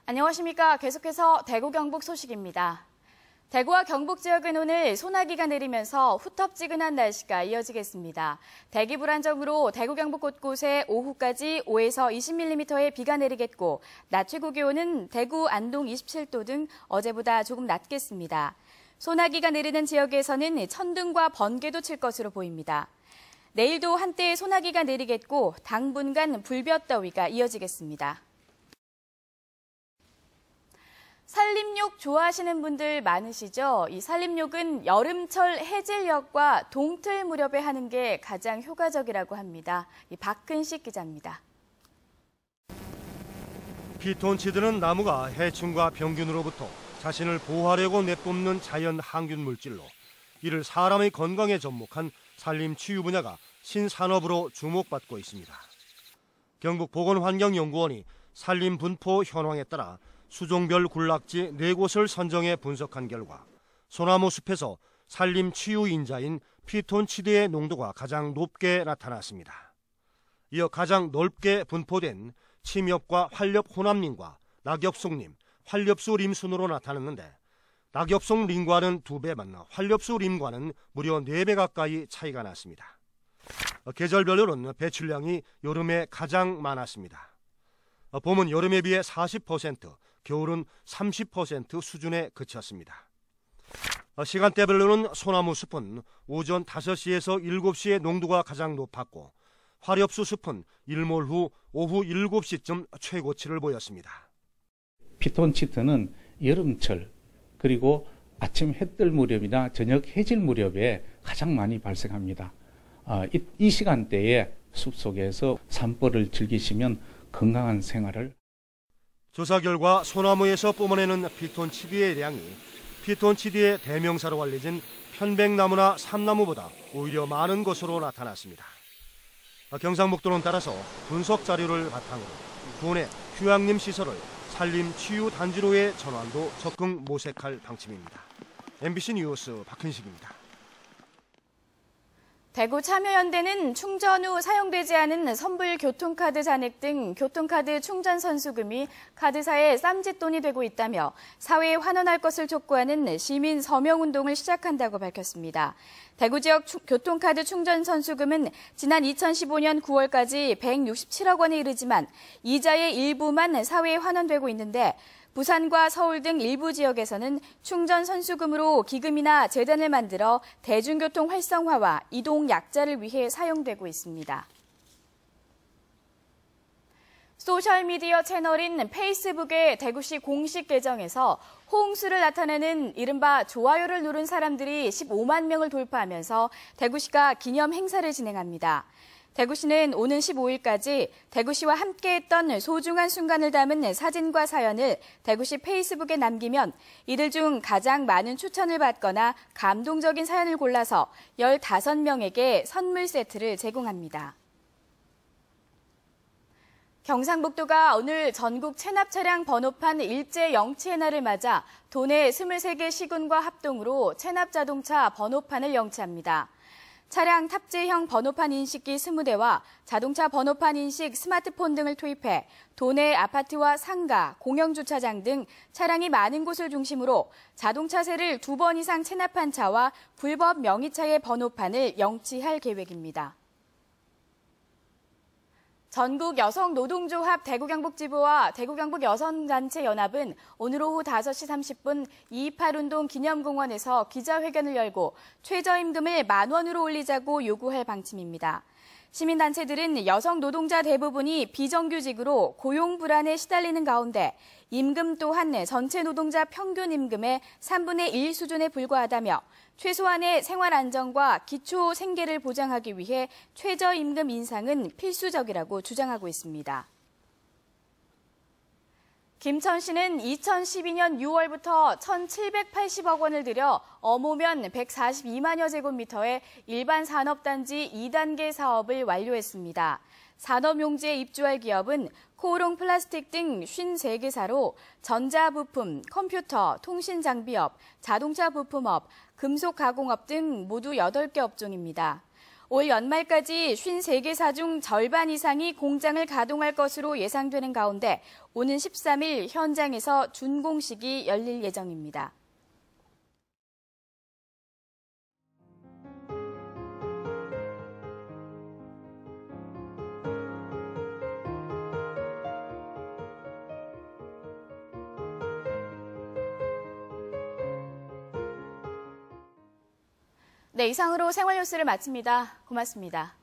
안녕하십니까. 계속해서 대구 경북 소식입니다. 대구와 경북 지역은 오늘 소나기가 내리면서 후텁지근한 날씨가 이어지겠습니다. 대기 불안정으로 대구 경북 곳곳에 오후까지 5에서 20mm의 비가 내리겠고 낮 최고 기온은 대구, 안동 27도 등 어제보다 조금 낮겠습니다. 소나기가 내리는 지역에서는 천둥과 번개도 칠 것으로 보입니다. 내일도 한때 소나기가 내리겠고 당분간 불볕더위가 이어지겠습니다. 산림욕 좋아하시는 분들 많으시죠? 이 산림욕은 여름철 해질녘과 동틀 무렵에 하는 게 가장 효과적이라고 합니다. 박근식 기자입니다. 피톤치드는 나무가 해충과 병균으로부터 자신을 보호하려고 내뿜는 자연 항균 물질로 이를 사람의 건강에 접목한 산림 치유 분야가 신산업으로 주목받고 있습니다. 경북보건환경연구원이 산림 분포 현황에 따라 수종별 군락지 4곳을 선정해 분석한 결과 소나무 숲에서 산림 치유 인자인 피톤치드의 농도가 가장 높게 나타났습니다. 이어 가장 넓게 분포된 침엽과 활엽 혼합림과 낙엽송림, 활엽수 림 순으로 나타났는데 낙엽송 림과는 2배 많나 활엽수 림과는 무려 4배 가까이 차이가 났습니다. 계절별로는 배출량이 여름에 가장 많았습니다. 봄은 여름에 비해 40%, 겨울은 30% 수준에 그쳤습니다. 시간대별로는 소나무 숲은 오전 5시에서 7시에 농도가 가장 높았고 화렵수 숲은 일몰 후 오후 7시쯤 최고치를 보였습니다. 피톤치드는 여름철 그리고 아침 해뜰 무렵이나 저녁 해질 무렵에 가장 많이 발생합니다. 이 시간대에 숲속에서 산보를 즐기시면 건강한 생활을. 조사 결과 소나무에서 뿜어내는 피톤치드의 량이 피톤치드의 대명사로 알려진 편백나무나 삼나무보다 오히려 많은 것으로 나타났습니다. 경상북도는 따라서 분석 자료를 바탕으로 도내 휴양림 시설을 산림 치유 단지로의 전환도 적극 모색할 방침입니다. MBC 뉴스 박현식입니다. 대구 참여연대는 충전 후 사용되지 않은 선불 교통카드 잔액 등 교통카드 충전 선수금이 카드사의 쌈짓돈이 되고 있다며 사회에 환원할 것을 촉구하는 시민 서명운동을 시작한다고 밝혔습니다. 대구 지역 교통카드 충전 선수금은 지난 2015년 9월까지 167억 원에 이르지만 이자의 일부만 사회에 환원되고 있는데 부산과 서울 등 일부 지역에서는 충전 선수금으로 기금이나 재단을 만들어 대중교통 활성화와 이동 약자를 위해 사용되고 있습니다. 소셜미디어 채널인 페이스북의 대구시 공식 계정에서 호응수를 나타내는 이른바 좋아요를 누른 사람들이 15만 명을 돌파하면서 대구시가 기념 행사를 진행합니다. 대구시는 오는 15일까지 대구시와 함께했던 소중한 순간을 담은 사진과 사연을 대구시 페이스북에 남기면 이들 중 가장 많은 추천을 받거나 감동적인 사연을 골라서 15명에게 선물 세트를 제공합니다. 경상북도가 오늘 전국 체납 차량 번호판 일제 영치의 날을 맞아 도내 23개 시군과 합동으로 체납 자동차 번호판을 영치합니다. 차량 탑재형 번호판 인식기 20대와 자동차 번호판 인식 스마트폰 등을 투입해 도내 아파트와 상가, 공영주차장 등 차량이 많은 곳을 중심으로 자동차세를 2번 이상 체납한 차와 불법 명의차의 번호판을 영치할 계획입니다. 전국 여성노동조합 대구경북지부와 대구경북여성단체연합은 오늘 오후 5시 30분 228운동 기념공원에서 기자회견을 열고 최저임금을 10,000원으로 올리자고 요구할 방침입니다. 시민단체들은 여성 노동자 대부분이 비정규직으로 고용 불안에 시달리는 가운데 임금 또한 전체 노동자 평균 임금의 3분의 1 수준에 불과하다며 최소한의 생활 안정과 기초 생계를 보장하기 위해 최저임금 인상은 필수적이라고 주장하고 있습니다. 김천시는 2012년 6월부터 1,780억 원을 들여 어모면 142만여 제곱미터의 일반 산업단지 2단계 사업을 완료했습니다. 산업용지에 입주할 기업은 코오롱 플라스틱 등 53개사로 전자부품, 컴퓨터, 통신장비업, 자동차 부품업, 금속가공업 등 모두 8개 업종입니다. 올 연말까지 53개사 중 절반 이상이 공장을 가동할 것으로 예상되는 가운데 오는 13일 현장에서 준공식이 열릴 예정입니다. 네, 이상으로 생활뉴스를 마칩니다. 고맙습니다.